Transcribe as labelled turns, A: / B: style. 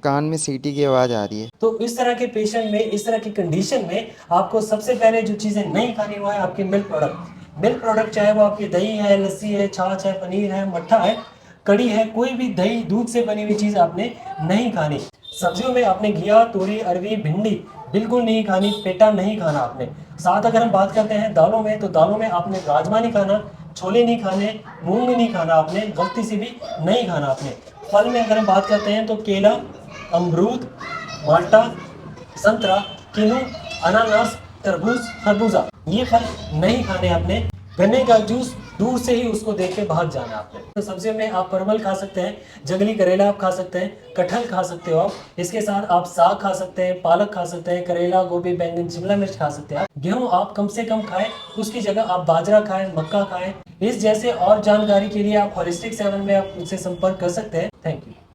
A: कान में सीटी की आवाज़ आ रही है।
B: तो इस तरह के पेशेंट में, इस तरह की कंडीशन में आपको सबसे पहले जो चीज़ें नहीं खानी वो है आपके मिल्क प्रोडक्ट। मिल्क प्रोडक्ट चाहे वो आपकी दही है, लस्सी है, छाछ है, पनीर है, मट्ठा है, कड़ी है, कोई भी दही दूध से बनी हुई चीज़ आपने नहीं खानी। सब्जियों में आपने घिया, तोरी, अरवी, भिंडी बिल्कुल नहीं खानी, पेटा नहीं खाना आपने। साथ अगर हम बात करते हैं दालों में, तो दालों में आपने राजमा नहीं खाना, छोले नहीं खाने, मूंग नहीं खाना आपने, गलती से भी नहीं खाना आपने। फल में अगर हम बात करते हैं तो केला, अमरूद, माल्टा, संतरा, किनु, अनानास, तरबूज, खरबूजा, ये फल नहीं खाने आपने। गन्ने का जूस दूर से ही उसको देख के भाग जाना आपने। तो सब्जियों में आप परवल खा सकते हैं, जंगली करेला आप खा सकते हैं, कटहल खा सकते हो आप। इसके साथ आप साग खा सकते हैं, पालक खा सकते हैं, करेला, गोभी, बैंगन, शिमला मिर्च खा सकते हैं। गेहूं आप कम से कम खाएं, उसकी जगह आप बाजरा खाएं, मक्का खाएं। इस जैसे और जानकारी के लिए आप होलिस्टिक 7 में आप उनसे संपर्क कर सकते हैं। Thank you.